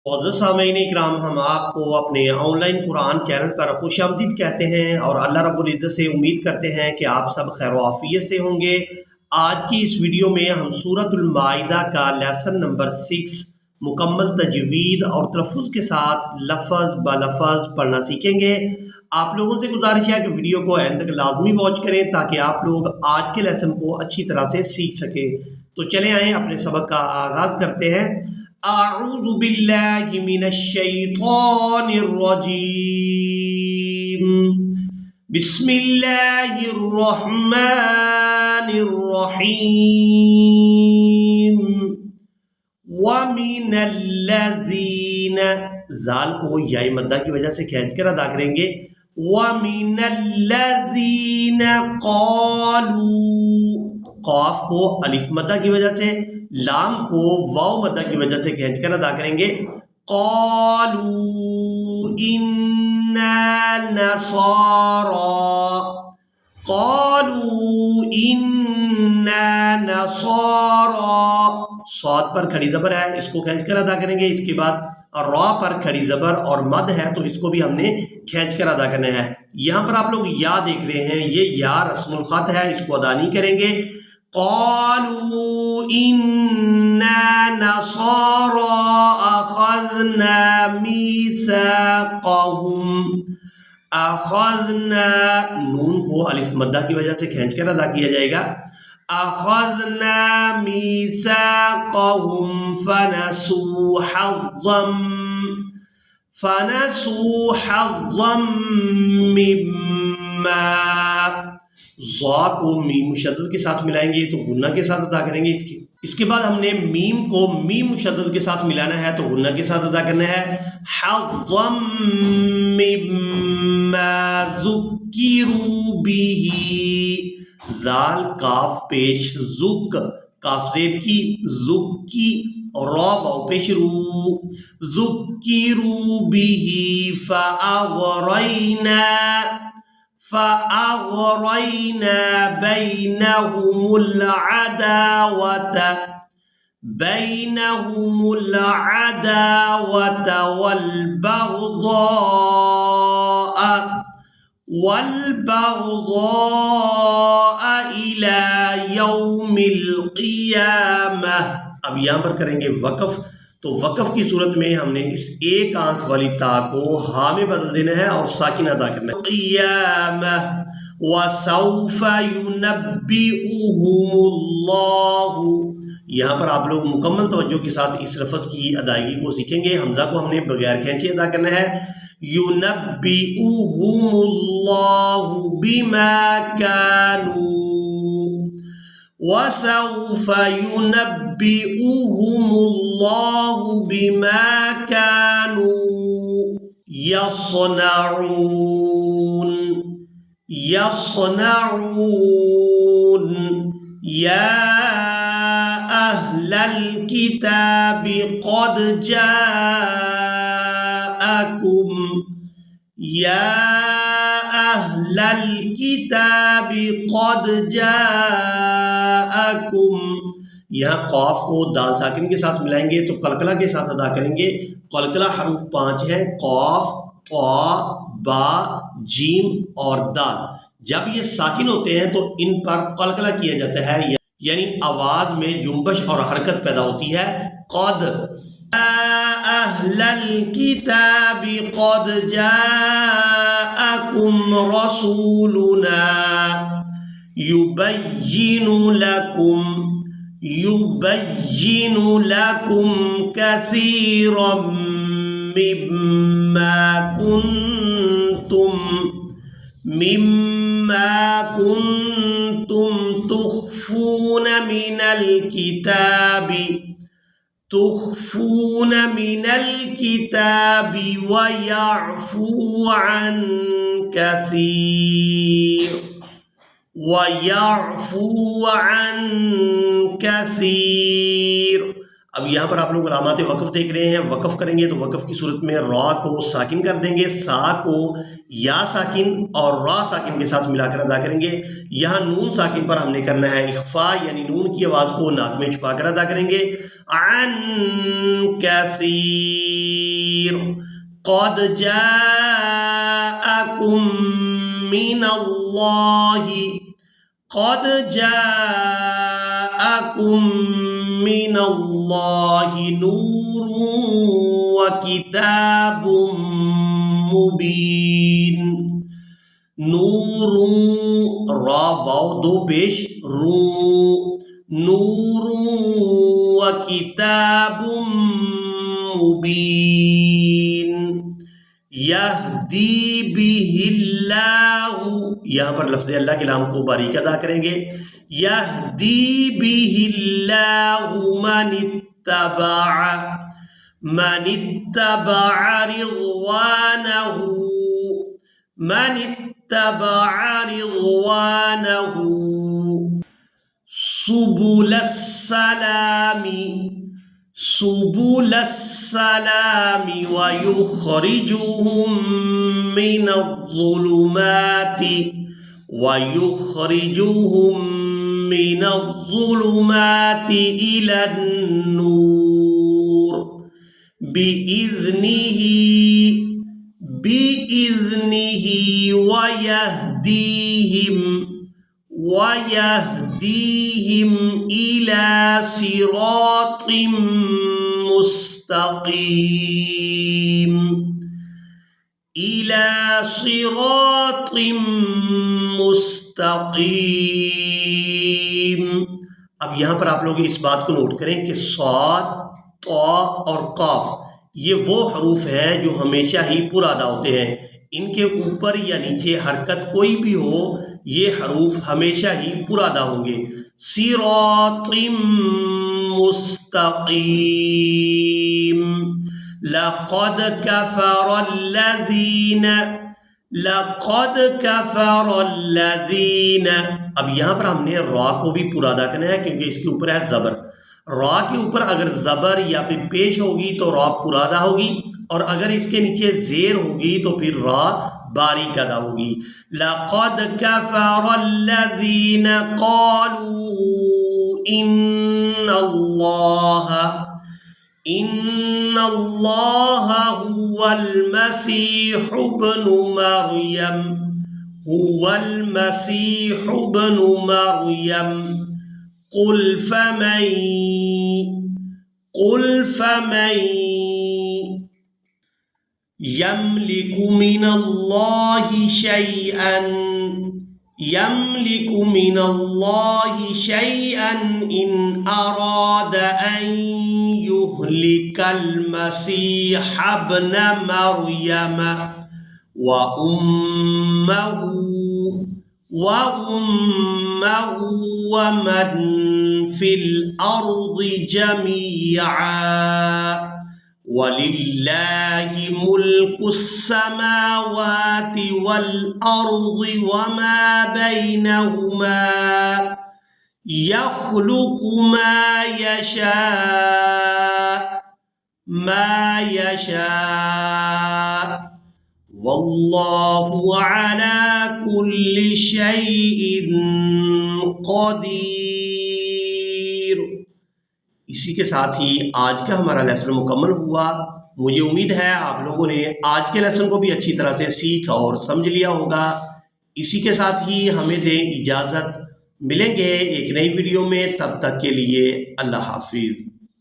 मोअज़्ज़ज़ सामईन इकराम, हम आपको अपने ऑनलाइन कुरान चैनल पर खुशामदीद कहते हैं और अल्लाह रब्बुल इज़्ज़त से उम्मीद करते हैं कि आप सब खैर व आफ़ियत से होंगे। आज की इस वीडियो में हम सूरतुल माइदा का लेसन नंबर 6 मुकम्मल तजवीद और तलफ़्फ़ुज़ के साथ लफ़ज़ ब लफ़ज़ पढ़ना सीखेंगे। आप लोगों से गुज़ारिश है कि वीडियो को एंड तक लाज़मी वॉच करें ताकि आप लोग आज के लेसन को अच्छी तरह से सीख सकें। तो चले आएँ अपने सबक का आगाज़ करते हैं। अऊज़ु बिल्लाहि मिनश शैतानिर रजीम। बिस्मिल्लाहिर रहमानिर रहीम। व मिनल्लज़ीना, ज़ाल को याए मद्दा की वजह से खींच कर अदा करेंगे। व मिनल्लज़ीना क़ालू, क़ाफ को अलिफ मद्दा की वजह से, लाम को वाव मद्दा की वजह से खींच कर अदा करेंगे। क़ालू इन्ना नसारा, क़ालू इन्ना नसारा, सौद पर खड़ी ज़बर है, इसको खींच कर अदा करेंगे। इसके बाद रा पर खड़ी ज़बर और मद है, तो इसको भी हमने खींच कर अदा करना है। यहाँ पर आप लोग या देख रहे हैं, ये या रस्मुल ख़त है, इसको अदा नहीं करेंगे। क़ालू इन्ना नसारा अख़ज़ना मीसाक़हुम, अख़ज़ना, नून को अलिफ मद्दा की वजह से खींच कर अदा किया जाएगा। अख़ज़ना मीसाक़हुम फ़नसू हज़्ज़म मिम्मा, ज़ा को मीम मुशद्दद के साथ मिलाएंगे तो गुन्ना के साथ अदा करेंगे। इसके बाद हमने मीम को मीम मुशद्दद के साथ मिलाना है तो गुन्ना के साथ अदा करना है। हज़्ज़म मिम्मा ज़ुक्किरू बिही, ज़ाल काफ पेश ज़ुक, काफ ज़ेब की, ज़ुक्की और रा वाव पेश रू, ज़ुक्किरू बिही फ़अग़रैना बैनहुमुल अदावत वल इला यौमिल क़ियामह। अब यहाँ पर करेंगे वक़फ़, तो वक़फ़ की सूरत में हमने इस एक आंख वाली ता को हा में बदल देना है और साकिन अदा करना है। क़ियामह व सौफ़ युनब्बिउहुमुल्लाहु, यहाँ पर आप लोग मुकम्मल तवज्जो के साथ इस लफ़ज़ की अदायगी को सीखेंगे। हमज़ा को हमने बगैर खींचे अदा करना है। युनब्बिउहुमुल्लाहु बिमा कानू व सौफ़ युनब्बिउहुमुल्लाहु बिमा कानू यस्नऊन। या अहलल किताबि क़द जाअकुम, या अहलल किताबि क़द जाअकुम, यहाँ क़ाफ को दाल साकिन के साथ मिलाएंगे तो कलकला के साथ अदा करेंगे। कलकला हरूफ 5 है, क़ाफ, क़ा, बा, जीम और दाल। जब ये साकिन होते हैं तो इन पर कलकला किया जाता है, यानी आवाज में जुम्बश और हरकत पैदा होती है। क़द अहलल किताबि क़द जाअकुम रसूलुना युबय्यिनु लकुम कसीरम मिम्मा कुन्तुम तुख़्फ़ून मिनल किताबि व यअफ़ू अन कसीर। अब यहाँ पर आप लोग अलामात वक़फ़ देख रहे हैं। वक़फ़ करेंगे तो वक़फ़ की सूरत में रा को साकिन कर देंगे, सा को या साकिन और रा साकिन के साथ मिलाकर अदा करेंगे। यहाँ नून साकिन पर हमने करना है इख्फा, यानी नून की आवाज़ को नाक में छुपा कर अदा करेंगे। अन कसीर क़द जाअकुम मिनल्लाहि क़द जाअकुम मिनल्लाहि नूरुन व किताबुम मुबीन। नूरुन रा वाव दो पेश रू, नूरुन व किताबुम मुबीन। यहदी बिहिल्लाहु, यहाँ पर लफ्ज़ अल्लाह के नाम को बारीक अदा करेंगे। यहदी बिहिल्लाहु मनित्तबअ रिज़वानहु सुबुलस्सलामी व युखरिजुहुम मिनज़्ज़ुलुमाति इलन्नूर बिइज़्निही वयहदीहिम इला सिरातिम मुस्तकीम। अब यहाँ पर आप लोग इस बात को नोट करें कि साद, ता और काफ ये वो हरूफ हैं जो हमेशा ही पुरादा होते हैं। इनके ऊपर या नीचे हरकत कोई भी हो, ये हरूफ हमेशा ही पुरादा होंगे। सिरातिम मुस्तकीम। लक़द कफ़रल्लज़ीन। अब यहाँ पर हमने रा को भी पुरादा करना है क्योंकि इसके ऊपर है ज़बर। रा के ऊपर अगर ज़बर या फिर पेश होगी तो रा पुरादा होगी, और अगर इसके नीचे ज़ेर होगी तो फिर रा बारीक अदा होगी। लक़द कफ़रल्लज़ीन क़ालू इन्नल्लाहा हुवल मसीहु इब्नु मरियम क़ुल फमन यमलिकु मिनल्लाहि शैअन इन अराद अन युहलिकल मसीह इब्न मरियम व उम्महु व मन फिल अर्दि जमीआ वलिल्लाहि मुल्कुस समावाति वल अर्दि वमा बैनहुमा यख्लुकु मा यशा वल्लाहु अला कुल्लि शैइन क़दीर। इसी के साथ ही आज का हमारा लेसन मुकम्मल हुआ। मुझे उम्मीद है आप लोगों ने आज के लेसन को भी अच्छी तरह से सीख और समझ लिया होगा। इसी के साथ ही हमें दें इजाज़त, मिलेंगे एक नई वीडियो में, तब तक के लिए अल्लाह हाफिज़।